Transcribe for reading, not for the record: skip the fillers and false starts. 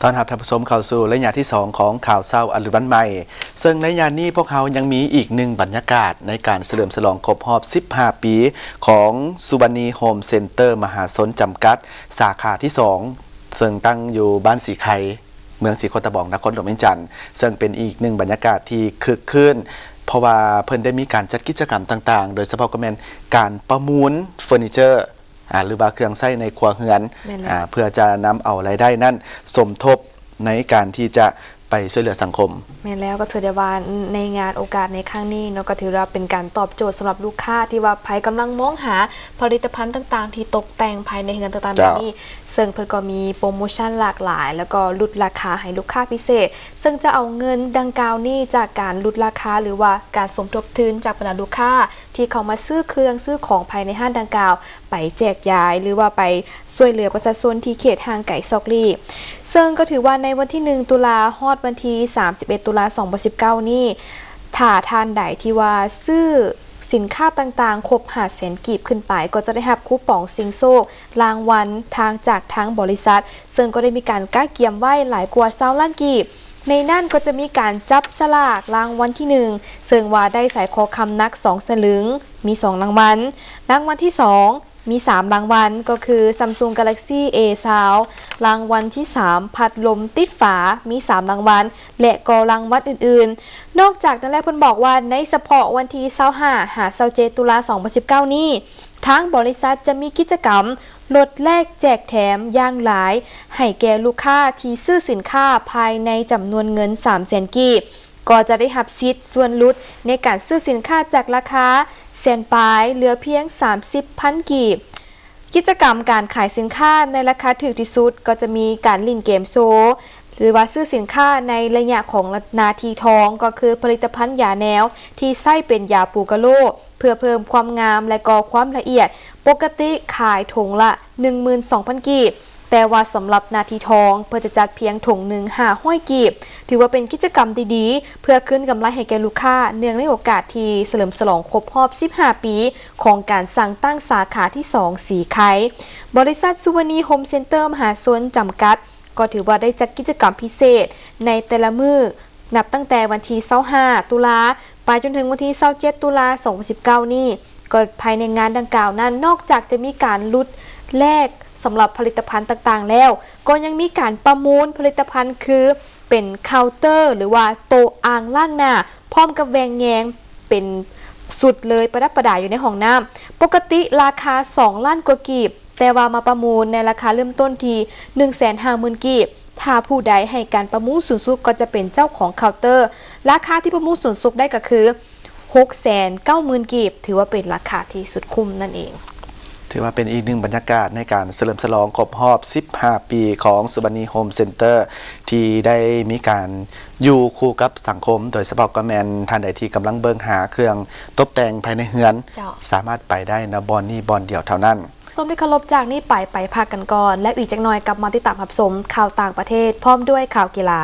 ตอนรับท่านผู้ชมเข้าสู่ระยะที่2ของข่าวเศร้าอรุณวันใหม่ซึ่งในระยะนี้พวกเขายังมีอีกหนึ่งบรรยากาศในการเฉลิมฉลองครบรอบ15 ปีของสุวรรณีโฮมเซ็นเตอร์มหาชนจำกัดสาขาที่2ซึ่งตั้งอยู่บ้านสีไข่เมืองศรีโคตะบองนครหลวงเวียงจันทร์ซึ่งเป็นอีกหนึ่งบรรยากาศที่คึกคืนเพราะว่าเพิ่นได้มีการจัดกิจกรรมต่างๆโดยเฉพาะก็เป็นการประมูลเฟอร์นิเจอร์หรือว่าเครื่องใช้ในครัวเรือนเพื่อจะนำเอารายได้นั้นสมทบในการที่จะไปช่วยเหลือสังคมแม่แล้วก็ถือได้ว่าในงานโอกาสในครั้งนี้เนาะก็ถือว่าเป็นการตอบโจทย์สำหรับลูกค้าที่ว่าภายกำลังมองหาผลิตภัณฑ์ต่างๆที่ตกแต่งภายในเรือนต่างๆแบบนี้ซึ่งเพิ่นก็มีโปรโมชั่นหลากหลายแล้วก็ลดราคาให้ลูกค้าพิเศษซึ่งจะเอาเงินดังกล่าวนี้จากการลดราคาหรือว่าการสมทบทุนจากบรรดาลูกค้าที่เขามาซื้อเครื่องซื้อของภายในห้างดังกล่าวไปแจกจ่ายหรือว่าไปช่วยเหลือประชาชนที่เขตห่างไกลซอกลี่ซึ่งก็ถือว่าในวันที่1 ตุลาฮอดวันที่31 ตุลา2019นี่ถ้าทานใดที่ว่าซื้อสินค้าต่างๆครบ500,000 กีบขึ้นไปก็จะได้รับคูปองซิงโซรางวัลจากทางบริษัทซึ่งก็ได้มีการก้าเกียมไว้หลายกว่า20 ล้านกีบในนั่นก็จะมีการจับสลากรางวัลที่1ซึ่งว่าได้สายคอคำนัก2 สลึงมี2 รางวัลรางวัลที่2มี3 รางวัลก็คือ Samsung Galaxy A Sound รางวัลที่3พัดลมติดฝามี3 รางวัลและก็รางวัลอื่นๆนอกจากนั้นแล้วเพิ่นบอกว่าในเฉพาะวันที่25-27 ตุลา2019นี้ทางบริษัทจะมีกิจกรรมลดแลกแจกแถมอย่างหลายให้แก่ลูกค้าที่ซื้อสินค้าภายในจำนวนเงิน 300,000 กีบก็จะได้รับสิทธิ์ส่วนลดในการซื้อสินค้าจากราคาแสนปลายเหลือเพียง 30,000 กีบกิจกรรมการขายสินค้าในราคาถูกที่สุดก็จะมีการเล่นเกมโชว์หรือว่าซื้อสินค้าในระยะของนาทีทองก็คือผลิตภัณฑ์ยาแนวที่ใช้เป็นยาปูกะโลเพื่อเพิ่มความงามและก็ความละเอียดปกติขายถุงละ 12,000 กีบแต่ว่าสำหรับนาทีทองเพื่อจะจัดเพียงถุงหนึ่ง500 กีบถือว่าเป็นกิจกรรมดีๆเพื่อขึ้นกำไรให้แก่ลูกค้าเนื่องในโอกาสที่เฉลิมฉลองครบรอบ15 ปีของการสั่งตั้งสาขาที่2สีไข่บริษัทสุวรรณีโฮมเซ็นเตอร์มหาชนจำกัดก็ถือว่าได้จัดกิจกรรมพิเศษในแต่ละมื้อนับตั้งแต่วันที่25 ตุลาไปจนถึงวันที่27 ตุลา2019นี่ก็ภายในงานดังกล่าวนั้นนอกจากจะมีการลดแลกสำหรับผลิตภัณฑ์ต่างๆแล้วก็ยังมีการประมูลผลิตภัณฑ์คือเป็นเคาน์เตอร์หรือว่าโต๊ะอ่างล้างหน้าพร้อมกับแวงแยงเป็นสุดเลยประดับประดาอยู่ในห้องน้ำปกติราคา2 ล้านกว่ากีบแต่ว่ามาประมูลในราคาเริ่มต้นที่ 150,000 กีบถ้าผู้ใดให้การประมูลสูงสุดก็จะเป็นเจ้าของเคาน์เตอร์ราคาที่ประมูลสูงสุดได้ก็คือ 690,000 กีบถือว่าเป็นราคาที่สุดคุ้มนั่นเองถือว่าเป็นอีกหนึ่งบรรยากาศในการเฉลิมฉลองครบรอบ15 ปีของสุวรรณีโฮมเซ็นเตอร์ที่ได้มีการอยู่คู่กับสังคมโดยเฉพาะก็แมนท่านใดที่กำลังเบิ่งหาเครื่องตกแต่งภายในเฮือนสามารถไปได้นะบอนนี่บอนเดียวเท่านั้นส้มได้เคารพจากนี้ไปพักกันก่อนและอีกจักหน่อยกลับมาติดตามรับชมข่าวต่างประเทศพร้อมด้วยข่าวกีฬา